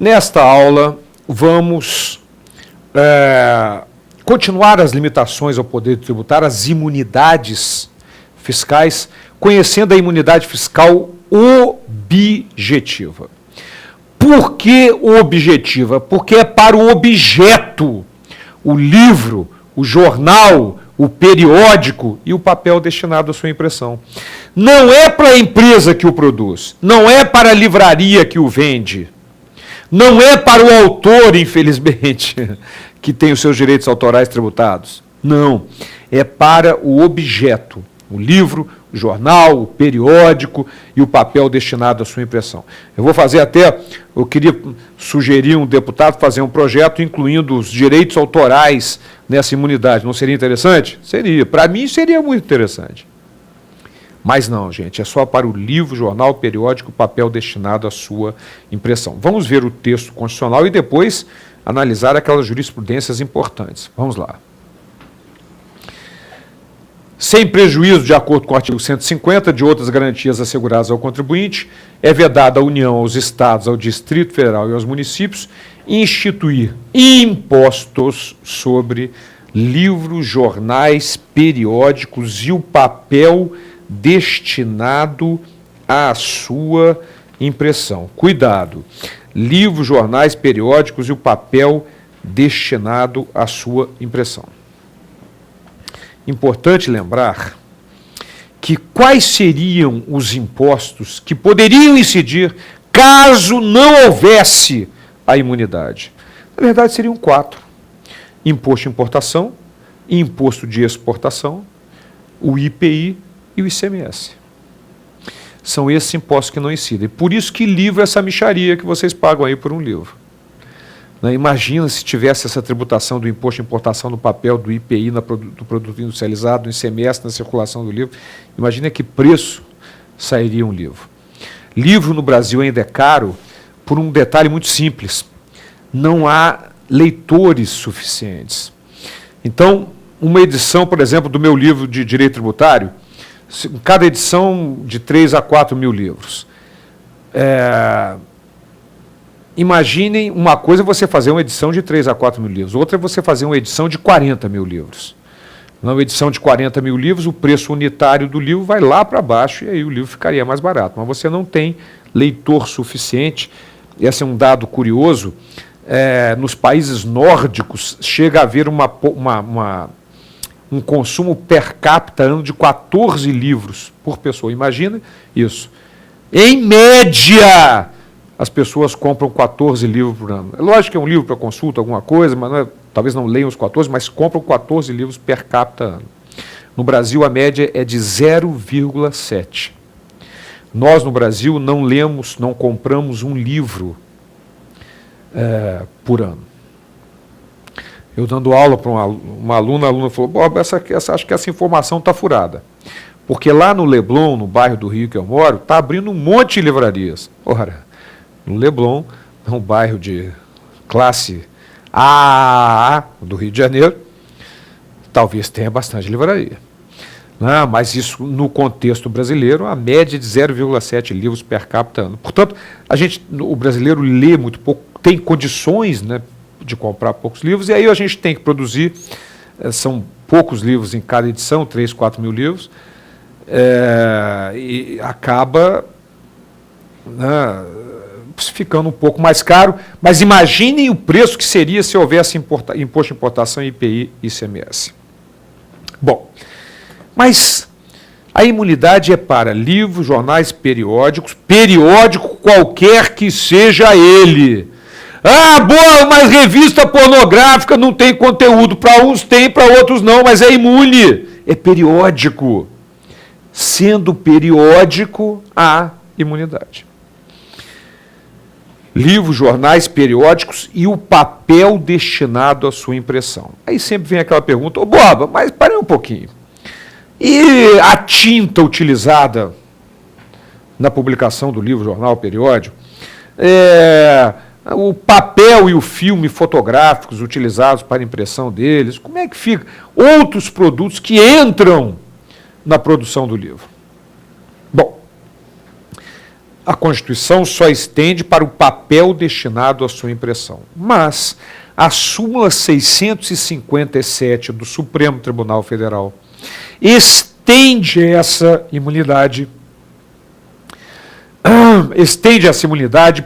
Nesta aula, vamos continuar as limitações ao poder tributário, as imunidades fiscais, conhecendo a imunidade fiscal objetiva. Por que objetiva? Porque é para o objeto, o livro, o jornal, o periódico e o papel destinado à sua impressão. Não é para a empresa que o produz, não é para a livraria que o vende, não é para o autor, infelizmente, que tem os seus direitos autorais tributados. Não, é para o objeto, o livro, o jornal, o periódico e o papel destinado à sua impressão. Eu queria sugerir um deputado fazer um projeto incluindo os direitos autorais nessa imunidade. Não seria interessante? Seria. Para mim seria muito interessante. Mas não, gente, é só para o livro, jornal, periódico, papel destinado à sua impressão. Vamos ver o texto constitucional e depois analisar aquelas jurisprudências importantes. Vamos lá. Sem prejuízo, de acordo com o artigo 150, de outras garantias asseguradas ao contribuinte, é vedada à União, aos Estados, ao Distrito Federal e aos municípios instituir impostos sobre livros, jornais, periódicos e o papel destinado à sua impressão. Cuidado! Livros, jornais, periódicos e o papel destinado à sua impressão. Importante lembrar que quais seriam os impostos que poderiam incidir caso não houvesse a imunidade? Na verdade, seriam 4. Imposto de importação, imposto de exportação, o IPI e o ICMS. São esses impostos que não incidem. Por isso que livro é essa mixaria que vocês pagam aí por um livro. Imagina se tivesse essa tributação do imposto de importação no papel, do IPI, do produto industrializado, do ICMS, na circulação do livro. Imagina que preço sairia um livro. Livro no Brasil ainda é caro por um detalhe muito simples. Não há leitores suficientes. Então, uma edição, por exemplo, do meu livro de Direito Tributário, cada edição de 3 a 4 mil livros. Imaginem, uma coisa é você fazer uma edição de 3 a 4 mil livros, outra é você fazer uma edição de 40 mil livros. Na edição de 40 mil livros, o preço unitário do livro vai lá para baixo e aí o livro ficaria mais barato. Mas você não tem leitor suficiente. Esse é um dado curioso. Nos países nórdicos, chega a haver um consumo per capita ano de 14 livros por pessoa. Imagina isso. Em média, as pessoas compram 14 livros por ano. É lógico que é um livro para consulta, alguma coisa, mas talvez não leiam os 14, mas compram 14 livros per capita ano. No Brasil, a média é de 0,7. Nós, no Brasil, não compramos um livro por ano. Eu dando aula para uma aluna, a aluna falou, Bob, acho que essa informação está furada. Porque lá no Leblon, no bairro do Rio que eu moro, está abrindo um monte de livrarias. Ora, no Leblon, um bairro de classe AAA do Rio de Janeiro, talvez tenha bastante livraria. Mas isso, no contexto brasileiro, a média é de 0,7 livros per capita ano. Portanto, o brasileiro lê muito pouco, tem condições, né, de comprar poucos livros, e aí a gente tem que produzir, são poucos livros em cada edição, 3, 4 mil livros, e acaba ficando um pouco mais caro, mas imaginem o preço que seria se houvesse imposto de importação, IPI e ICMS. Bom, mas a imunidade é para livros, jornais, periódicos, periódico qualquer que seja ele. Boa, mas revista pornográfica não tem conteúdo. Para uns tem, para outros não, mas é imune. É periódico. Sendo periódico, há imunidade. Livros, jornais, periódicos e o papel destinado à sua impressão. Aí sempre vem aquela pergunta, Boba, mas pare um pouquinho. E a tinta utilizada na publicação do livro, jornal, periódico? O papel e o filme fotográficos utilizados para impressão deles, como é que fica? Outros produtos que entram na produção do livro. Bom, a Constituição só estende para o papel destinado à sua impressão. Mas a súmula 657 do Supremo Tribunal Federal estende essa imunidade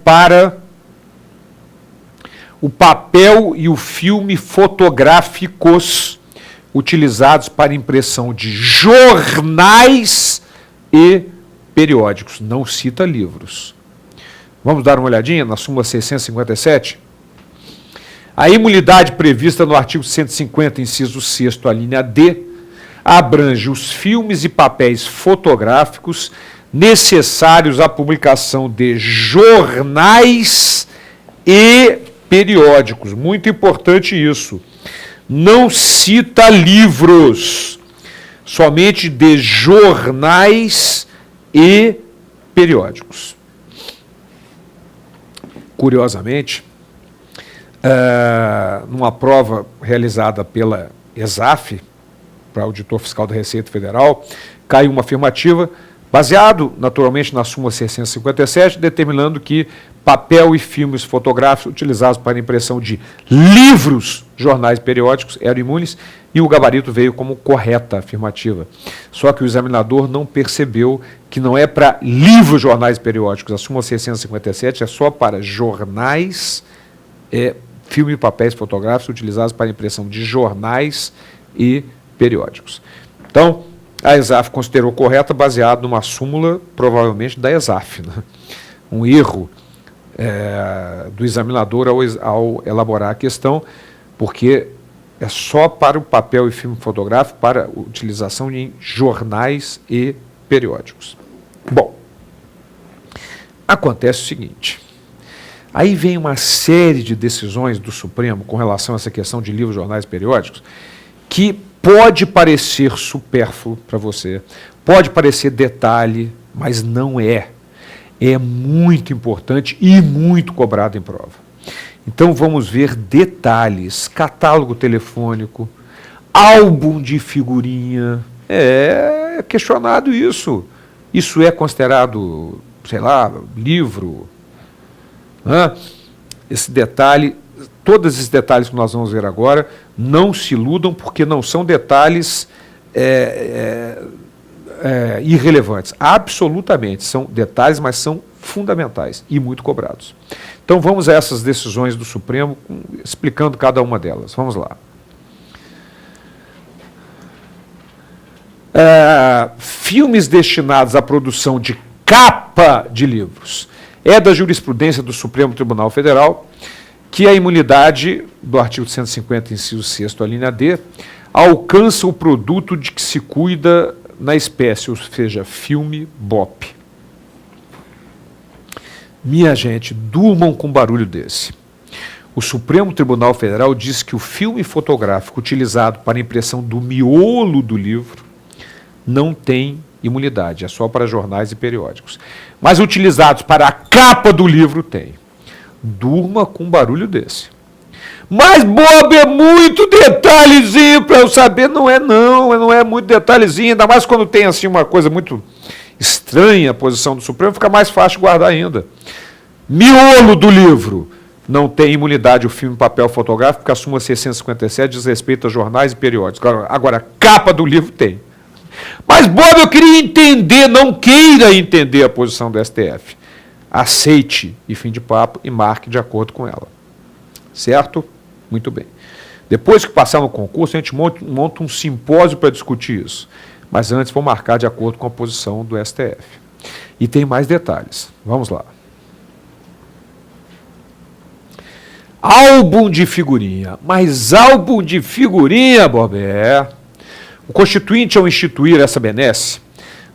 para o papel e o filme fotográficos utilizados para impressão de jornais e periódicos. Não cita livros. Vamos dar uma olhadinha na súmula 657? A imunidade prevista no artigo 150, inciso 6º, a linha D, abrange os filmes e papéis fotográficos necessários à publicação de jornais e periódicos. Muito importante isso. Não cita livros, somente de jornais e periódicos. Curiosamente, numa prova realizada pela ESAF, para auditor fiscal da Receita Federal, caiu uma afirmativa, baseado naturalmente na súmula 657, determinando que papel e filmes fotográficos utilizados para impressão de livros, jornais e periódicos eram imunes, e o gabarito veio como correta afirmativa. Só que o examinador não percebeu que não é para livros, jornais e periódicos. A súmula 657 é só para jornais, filmes e papéis fotográficos utilizados para impressão de jornais e periódicos. Então, a ESAF considerou correta baseado numa súmula, provavelmente, da ESAF. Né? Um erro do examinador ao elaborar a questão, porque é só para o papel e filme fotográfico para utilização em jornais e periódicos. Bom, acontece o seguinte, aí vem uma série de decisões do Supremo com relação a essa questão de livros, jornais e periódicos, que pode parecer supérfluo para você, pode parecer detalhe, mas não é. É muito importante e muito cobrado em prova. Então vamos ver detalhes, catálogo telefônico, álbum de figurinha, é questionado isso. Isso é considerado, sei lá, livro? Esse detalhe, todos esses detalhes que nós vamos ver agora, não se iludam porque não são detalhes irrelevantes. Absolutamente, são detalhes, mas são fundamentais e muito cobrados. Então vamos a essas decisões do Supremo, explicando cada uma delas. Vamos lá. Filmes destinados à produção de capa de livros. É da jurisprudência do Supremo Tribunal Federal que a imunidade do artigo 150, inciso 6º, a linha D, alcança o produto de que se cuida na espécie, ou seja, filme BOP. Minha gente, durmam com um barulho desse. O Supremo Tribunal Federal diz que o filme fotográfico utilizado para a impressão do miolo do livro não tem imunidade, é só para jornais e periódicos. Mas utilizados para a capa do livro tem. Durma com um barulho desse. Mas, Bob, é muito detalhezinho para eu saber. Não é muito detalhezinho, ainda mais quando tem assim uma coisa muito estranha a posição do Supremo, fica mais fácil guardar ainda. Miolo do livro. Não tem imunidade o filme, papel fotográfico, porque a súmula 657 diz respeito a jornais e periódicos. Agora, capa do livro tem. Mas, Bob, eu queria entender, não queira entender a posição do STF. Aceite, e fim de papo, e marque de acordo com ela. Certo? Muito bem. Depois que passar no concurso, a gente monta um simpósio para discutir isso. Mas antes, vou marcar de acordo com a posição do STF. E tem mais detalhes. Vamos lá. Álbum de figurinha. Mas álbum de figurinha, Bob, O Constituinte, ao instituir essa benesse,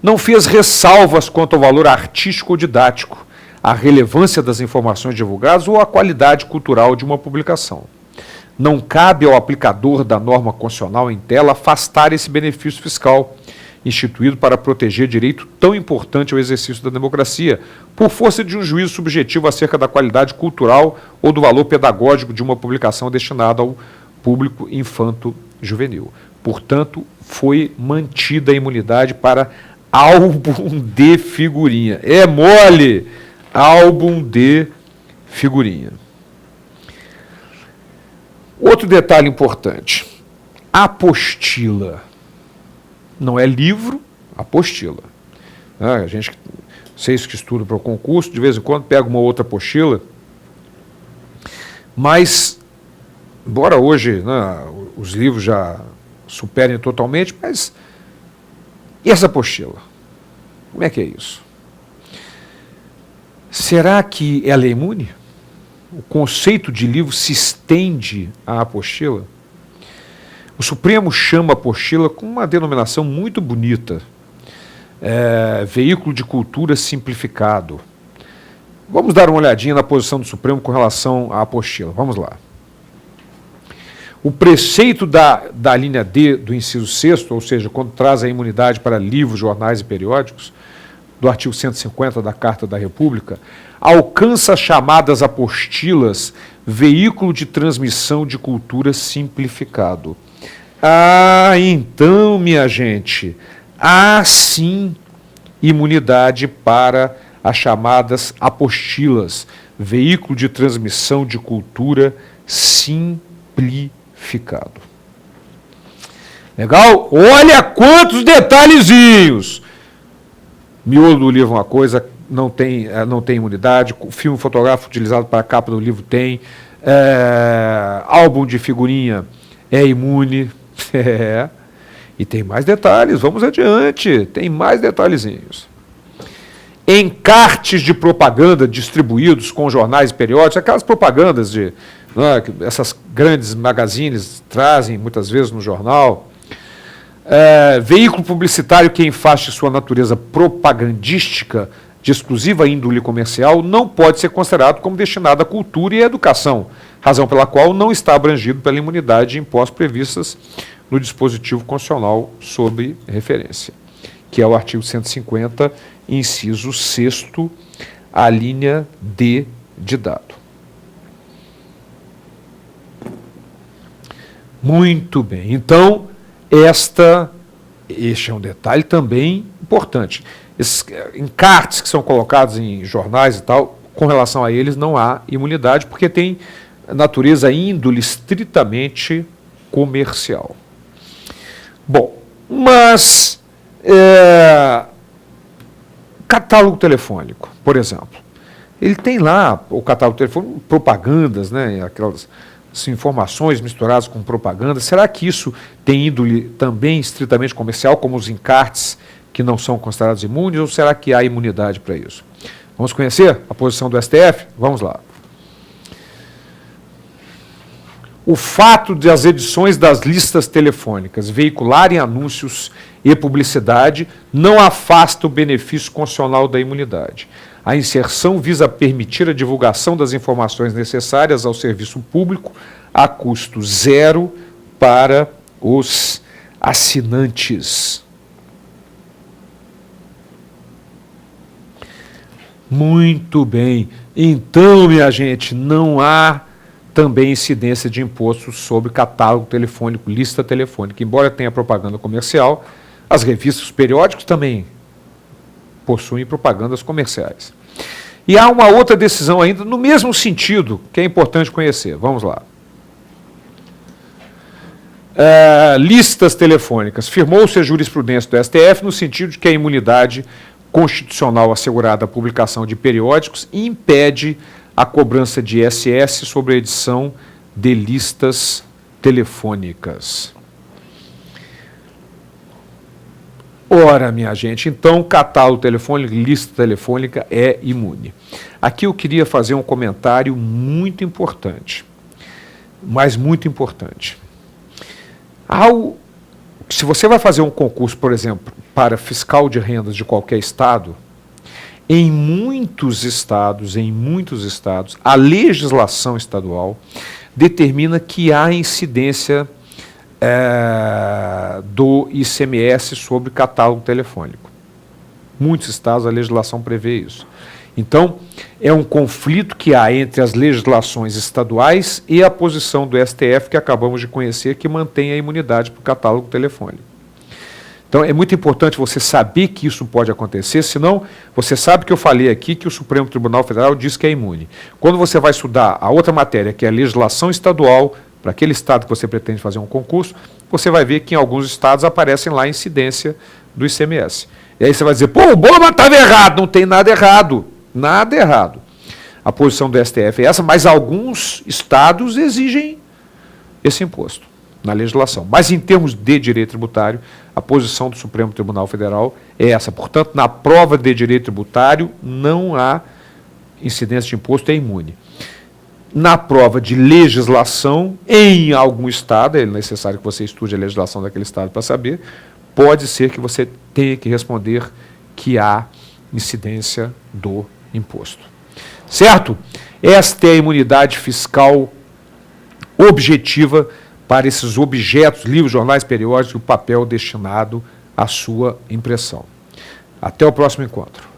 não fez ressalvas quanto ao valor artístico ou didático, a relevância das informações divulgadas ou a qualidade cultural de uma publicação. Não cabe ao aplicador da norma constitucional em tela afastar esse benefício fiscal, instituído para proteger direito tão importante ao exercício da democracia, por força de um juízo subjetivo acerca da qualidade cultural ou do valor pedagógico de uma publicação destinada ao público infanto-juvenil. Portanto, foi mantida a imunidade para álbum de figurinha. É mole! Álbum de figurinha. Outro detalhe importante. Apostila. Não é livro, apostila. A gente, vocês que estudam para o concurso, de vez em quando pega uma outra apostila, mas, embora hoje, né, os livros já superem totalmente, mas e essa apostila? Como é que é isso? Será que ela é imune? O conceito de livro se estende à apostila? O Supremo chama a apostila com uma denominação muito bonita, veículo de cultura simplificado. Vamos dar uma olhadinha na posição do Supremo com relação à apostila. Vamos lá. O preceito da linha D do inciso 6º, ou seja, quando traz a imunidade para livros, jornais e periódicos, do artigo 150 da Carta da República, alcança as chamadas apostilas, veículo de transmissão de cultura simplificado. Então, minha gente, há sim imunidade para as chamadas apostilas, veículo de transmissão de cultura simplificado. Legal? Olha quantos detalhezinhos! Miolo do livro é uma coisa, não tem imunidade, filme fotográfico utilizado para a capa do livro tem, álbum de figurinha é imune, e tem mais detalhes, vamos adiante, tem mais detalhezinhos. Encartes de propaganda distribuídos com jornais e periódicos, aquelas propagandas que essas grandes magazines trazem muitas vezes no jornal. Veículo publicitário que enfaste sua natureza propagandística de exclusiva índole comercial não pode ser considerado como destinado à cultura e à educação, razão pela qual não está abrangido pela imunidade de impostos previstas no dispositivo constitucional sob referência, que é o artigo 150, inciso 6º, a linha D de dado. Muito bem, então, este é um detalhe também importante. Esses encartes que são colocados em jornais e tal, com relação a eles não há imunidade, porque tem natureza índole estritamente comercial. Bom, mas catálogo telefônico, por exemplo, ele tem lá o catálogo telefônico, propagandas, né, aquelas informações misturadas com propaganda. Será que isso tem índole também estritamente comercial, como os encartes que não são considerados imunes, ou será que há imunidade para isso? Vamos conhecer a posição do STF? Vamos lá. O fato de as edições das listas telefônicas veicularem anúncios e publicidade não afasta o benefício constitucional da imunidade. A inserção visa permitir a divulgação das informações necessárias ao serviço público a custo zero para os assinantes. Muito bem. Então, minha gente, não há também incidência de impostos sobre catálogo telefônico, lista telefônica. Embora tenha propaganda comercial, as revistas, os periódicos também possuem propagandas comerciais. E há uma outra decisão ainda no mesmo sentido, que é importante conhecer. Vamos lá. Listas telefônicas. Firmou-se a jurisprudência do STF no sentido de que a imunidade constitucional assegurada à publicação de periódicos impede a cobrança de ISS sobre a edição de listas telefônicas. Ora, minha gente, então catálogo telefônico, lista telefônica é imune. Aqui eu queria fazer um comentário muito importante, mas muito importante. Se você vai fazer um concurso, por exemplo, para fiscal de rendas de qualquer estado, em muitos estados, a legislação estadual determina que há incidência do ICMS sobre catálogo telefônico. Muitos estados a legislação prevê isso. Então, é um conflito que há entre as legislações estaduais e a posição do STF que acabamos de conhecer, que mantém a imunidade para o catálogo telefônico. Então, é muito importante você saber que isso pode acontecer, senão você sabe que eu falei aqui que o Supremo Tribunal Federal diz que é imune. Quando você vai estudar a outra matéria, que é a legislação estadual, para aquele estado que você pretende fazer um concurso, você vai ver que em alguns estados aparecem lá a incidência do ICMS. E aí você vai dizer, pô, o Boma estava errado. Não tem nada errado. Nada errado. A posição do STF é essa, mas alguns estados exigem esse imposto na legislação. Mas em termos de direito tributário, a posição do Supremo Tribunal Federal é essa. Portanto, na prova de direito tributário, não há incidência de imposto, é imune. Na prova de legislação, em algum estado, é necessário que você estude a legislação daquele estado para saber, pode ser que você tenha que responder que há incidência do imposto. Certo? Esta é a imunidade fiscal objetiva para esses objetos, livros, jornais, periódicos e o papel destinado à sua impressão. Até o próximo encontro.